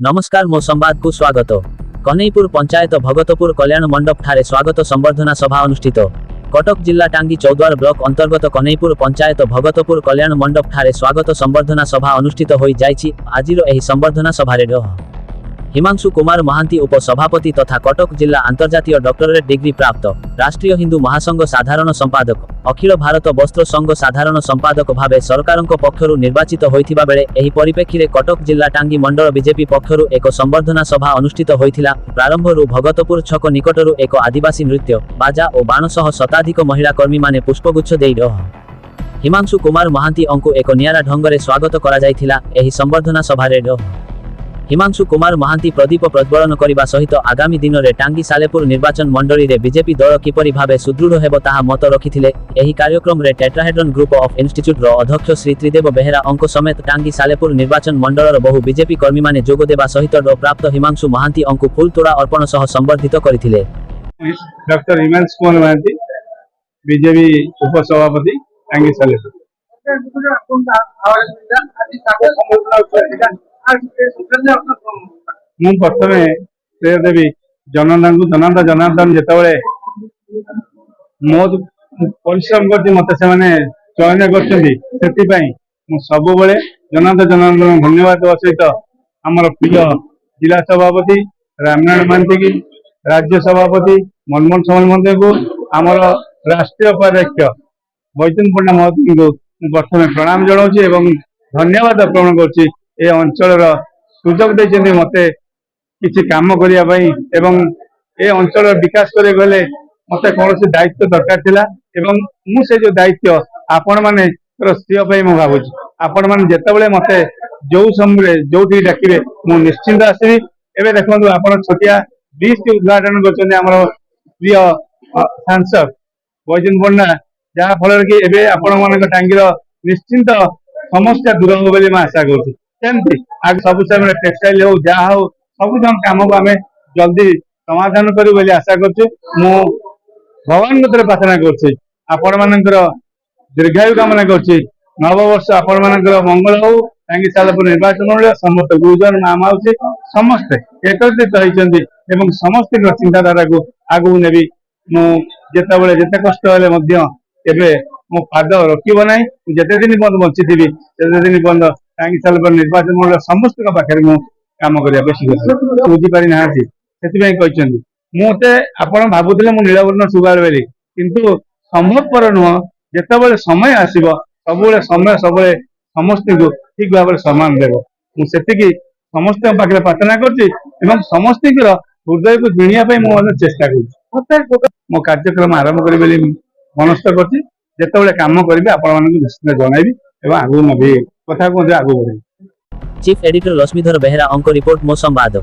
नमस्कार मो संवाद को स्वागत। कन्हईपुर पंचायत भगतपुर कल्याण मंडप ठारे स्वागत संबर्धना सभा अनुष्ठित। कटक जिला टांगी चौद्वार ब्लॉक अंतर्गत कन्हईपुर पंचायत भगतपुर कल्याण मंडप ठारे स्वागत संबर्धना सभा अनुष्ठित होई जाइछि। आजिर एही संबर्धना सभारे हिमांशु कुमार महांती उपसभापति तथा कटक जिला अंतर्जातीय डॉक्टरेट डिग्री प्राप्त राष्ट्रीय हिंदू महासंघ साधारण संपादक अखिल भारत वस्त्र संघ साधारण संपादक भावे सरकारक पक्षरु निर्वाचित होइथिबा बेले एही परिप्रेक्षी कटक जिला टांगी मंडल बीजेपी पक्षरु एक संबर्धना सभा अनुष्ठित होइथिला। प्रारंभरु भगतपुर छक निकटरु एक आदिवासी नृत्य बाजा और बाण सह शताधिक महिला कर्मी माने पुष्पगुच्छ देई हिमांशु कुमार महांती अंकु एक नियारा ढंगरे स्वागत करा जाइथिला। एही संबर्धना सभारे हिमांशु कुमार महांती प्रदीप प्रज्वलन करने सहित आगामी दिन में टांगी सालेपुर निर्वाचन मंडली रे बीजेपी दल किपरि भावे सुदृढ़ हेबो ताहा मत रखिथिले। एही कार्यक्रम रे टेट्राहेड्रन ग्रुप ऑफ इंस्टीट्यूट रो अध्यक्ष श्री त्रिदेव बेहेरा अंक समेत टांगी सालेपुर निर्वाचन मंडलर बहु बीजेपी कर्मी माने जोग देबा सहित प्राप्त हिमांशु महांती अंकु फूल तोड़ा अर्पण सह संबर्धित करथिले। डॉक्टर हिमांशु कुमार महांती बीजेपी उपसभापति टांगी सालेपुर। ମୁଁ ପ୍ରଥମେ ଶ୍ରେୟ ଦେବି ଜନାର୍ଦ୍ଦନ ଯେତେବେଳେ ମୋ ପରିଶ୍ରମ କରିଛି ମତେ ସେମାନେ ଚୟନ କରିଛନ୍ତି, ସେଥିପାଇଁ ମୁଁ ସବୁବେଳେ ଜନାର୍ଦ୍ଦନ ଧନ୍ୟବାଦ ଦେବା ସହିତ ଆମର ପ୍ରିୟ ଜିଲ୍ଲା ସଭାପତି ରାମନାରାୟଣ ମହାନ୍ତିକି, ରାଜ୍ୟ ସଭାପତି ମନମୋହନ ସମଲ ମହାନ୍ତିଙ୍କୁ, ଆମର ରାଷ୍ଟ୍ରୀୟ ଉପାଧ୍ୟକ୍ଷ ବୈଜନ୍ତ ପଣ୍ଡା ମହାନ୍ତିଙ୍କୁ ମୁଁ ପ୍ରଥମେ ପ୍ରଣାମ ଜଣାଉଛି ଏବଂ ଧନ୍ୟବାଦ ଅର୍ପଣ କରୁଛି। ए अंचल सुजोग देते मते किसी काम करने एवं ए अंचल विकास करे गले मते कौन दायित्व दरकार थिला एवं मु से जो दायित्व आपण माने श्रेय मु भावुँ। आपण मैंने जिते मते जो समय जो डाकिबे मु निश्चिंत आसबि। एवं देखो आप छोटिया ब्रिज के उद्घाटन कर प्रिय सांसद बैजंत पंडा, जहाँ फल कि एवं आपण मान टांगीर निश्चिंत समस्या दूर हो बोली मैं आशा करुँच। सेमती आज सब समय टेक्सटाइल हो जहाँ हो सब कम को आम जल्दी समाधान करूँ बोली आशा करुँ। मु भगवान प्रार्थना कर दीर्घायु कामना कर नववर्ष आपण मंगल हो। टांगी सालेपुर निर्वाचन मंडल समस्त गुरुजन माँ माउसी समस्ते एकत्रित होती समस्त चिंताधारा को आगू नेबी। मुझे जिते कष्ट हेले मो पाद रखिब ना, जिते दिन पर्यटन बंची थी दिन पर्यटन टांगी सालेपुर निर्वाचन मंडल समस्त पाखे कम करने बुझीपारी ना से मुझे आप भावुले मुझे नीलवर्ण सुगाड़ बोली किंतु संभवपर नुह। जिते समय आसब सब समय सब समस्त को ठीक भाव में सम्मान देव मुझे समस्त पाखे प्रार्थना कर समस्त हृदय को जिणिया मुझे चेष्टा कर मो कार्यक्रम आरंभ करी मनस्थ कर जिते कम करी आपण निश्चित जनइबी और आगू नबी कथा को आगू बढ़े। चीफ एडिटर लक्ष्मीधर बेहेरा अंक रिपोर्ट मो संवाद।